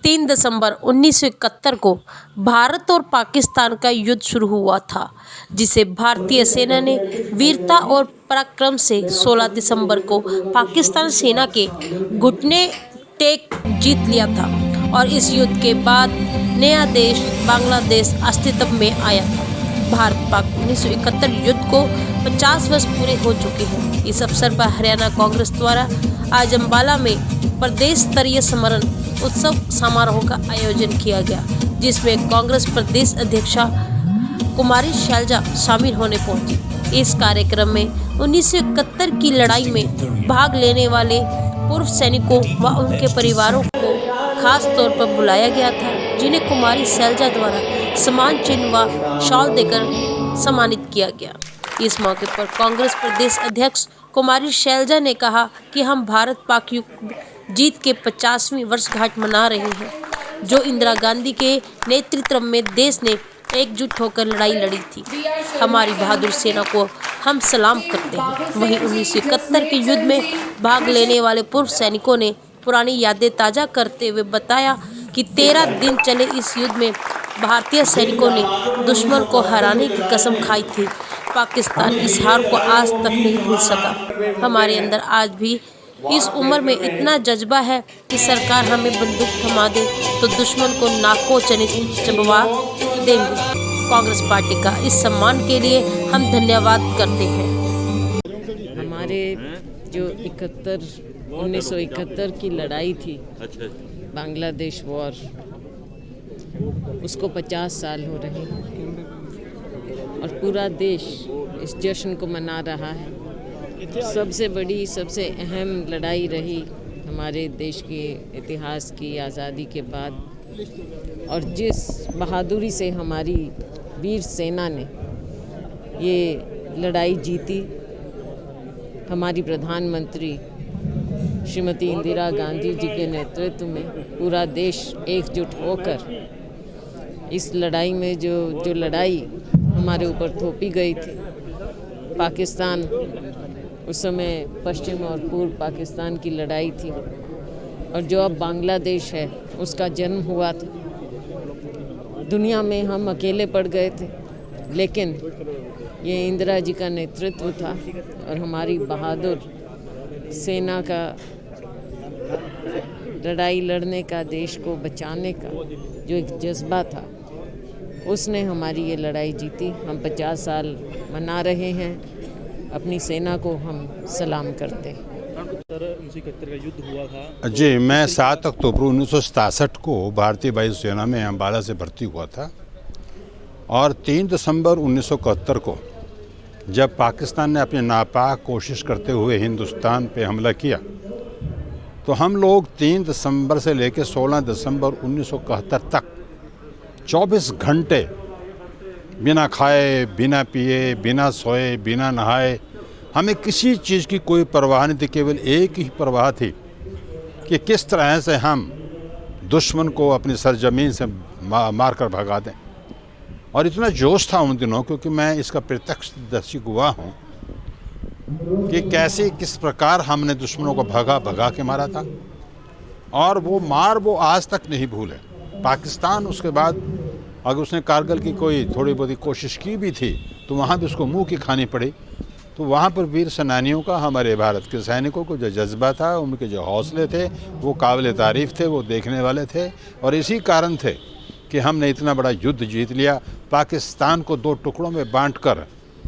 3 दिसंबर 1971 को भारत और पाकिस्तान का युद्ध शुरू हुआ था, जिसे भारतीय सेना ने वीरता और पराक्रम से 16 दिसंबर को पाकिस्तान सेना के घुटने टेक जीत लिया था और इस युद्ध के बाद नया देश बांग्लादेश अस्तित्व में आया था। भारत पाक 1971 युद्ध को 50 वर्ष पूरे हो चुके हैं। इस अवसर पर हरियाणा कांग्रेस द्वारा आज अम्बाला में प्रदेश स्तरीय स्मरण उत्सव समारोह का आयोजन किया गया, जिसमें कांग्रेस प्रदेश अध्यक्षा कुमारी शैलजा शामिल होने पहुंची। इस कार्यक्रम में 1971 की लड़ाई में भाग लेने वाले पूर्व सैनिकों व उनके परिवारों को खास तौर पर बुलाया गया था, जिन्हें कुमारी शैलजा द्वारा सम्मान चिन्ह व शॉल देकर सम्मानित किया गया। इस मौके पर कांग्रेस प्रदेश अध्यक्ष कुमारी शैलजा ने कहा कि हम भारत पाक युद्ध जीत के 50वीं वर्षगांठ मना रहे हैं, जो इंदिरा गांधी के नेतृत्व में देश ने एकजुट होकर लड़ाई लड़ी थी। हमारी बहादुर सेना को हम सलाम करते हैं। वहीं 1971 के युद्ध में भाग लेने वाले पूर्व सैनिकों ने पुरानी यादें ताज़ा करते हुए बताया कि 13 दिन चले इस युद्ध में भारतीय सैनिकों ने दुश्मन को हराने की कसम खाई थी। पाकिस्तान इस हार को आज तक नहीं भूल सका। हमारे अंदर आज भी इस उम्र में इतना जज्बा है कि सरकार हमें बंदूक थमा दे तो दुश्मन को नाको चबवा देंगे। कांग्रेस पार्टी का इस सम्मान के लिए हम धन्यवाद करते हैं। हमारे जो 1971 की लड़ाई थी, बांग्लादेश वॉर, उसको 50 साल हो रहे हैं और पूरा देश इस जश्न को मना रहा है। सबसे बड़ी, सबसे अहम लड़ाई रही हमारे देश के इतिहास की आज़ादी के बाद, और जिस बहादुरी से हमारी वीर सेना ने ये लड़ाई जीती, हमारी प्रधानमंत्री श्रीमती इंदिरा गांधी जी के नेतृत्व में पूरा देश एकजुट होकर इस लड़ाई में जो लड़ाई हमारे ऊपर थोपी गई थी, पाकिस्तान उस समय पश्चिम और पूर्व पाकिस्तान की लड़ाई थी, और जो अब बांग्लादेश है उसका जन्म हुआ था। दुनिया में हम अकेले पड़ गए थे, लेकिन ये इंदिरा जी का नेतृत्व था और हमारी बहादुर सेना का लड़ाई लड़ने का, देश को बचाने का जो एक जज्बा था, उसने हमारी ये लड़ाई जीती। हम 50 साल मना रहे हैं, अपनी सेना को हम सलाम करते हैं। 1971 का युद्ध हुआ था जी। मैं 7 अक्टूबर 1967 को भारतीय वायुसेना में अम्बाला से भर्ती हुआ था और 3 दिसंबर 1971 को जब पाकिस्तान ने अपनी नापाक कोशिश करते हुए हिंदुस्तान पे हमला किया, तो हम लोग 3 दिसंबर से लेकर 16 दिसंबर 1971 तक 24 घंटे बिना खाए, बिना पिए, बिना सोए, बिना नहाए, हमें किसी चीज़ की कोई परवाह नहीं थी। केवल एक ही परवाह थी कि किस तरह से हम दुश्मन को अपनी सरजमीन से मार कर भगा दें। और इतना जोश था उन दिनों, क्योंकि मैं इसका प्रत्यक्षदर्शी गवाह हूँ कि कैसे, किस प्रकार हमने दुश्मनों को भगा के मारा था, और वो आज तक नहीं भूले। पाकिस्तान उसके बाद अगर उसने कारगिल की कोई थोड़ी बहुत कोशिश की भी थी, तो वहाँ भी उसको मुंह की खानी पड़ी। तो वहाँ पर वीर सेनानियों का, हमारे भारत के सैनिकों को जो जज्बा था, उनके जो हौसले थे, वो काबिल तारीफ़ थे, वो देखने वाले थे। और इसी कारण थे कि हमने इतना बड़ा युद्ध जीत लिया, पाकिस्तान को 2 टुकड़ों में बांटकर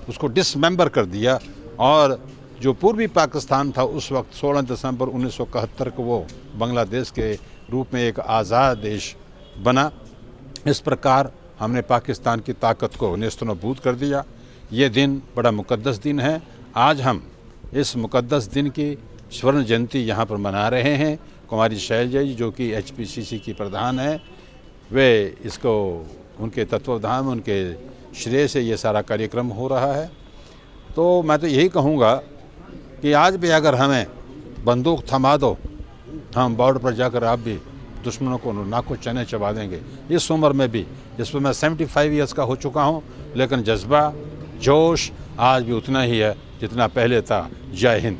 उसको डिसमेंबर कर दिया, और जो पूर्वी पाकिस्तान था उस वक्त 16 दिसंबर 1971 को वो बांग्लादेश के रूप में एक आज़ाद देश बना। इस प्रकार हमने पाकिस्तान की ताकत को नेस्तनाबूद कर दिया। ये दिन बड़ा मुक़द्दस दिन है। आज हम इस मुक़द्दस दिन की स्वर्ण जयंती यहाँ पर मना रहे हैं। कुमारी शैलजा जी, जो कि HPCC की प्रधान है, वे इसको, उनके तत्वावधान, उनके श्रेय से ये सारा कार्यक्रम हो रहा है। तो मैं तो यही कहूँगा कि आज भी अगर हमें बंदूक थमा दो, हम बॉर्डर पर जाकर आप भी दुश्मनों को नाको चने चबा देंगे। इस उम्र में भी, जिस पर मैं 75 ईयर्स का हो चुका हूँ, लेकिन जज्बा, जोश आज भी उतना ही है जितना पहले था। जय हिंद।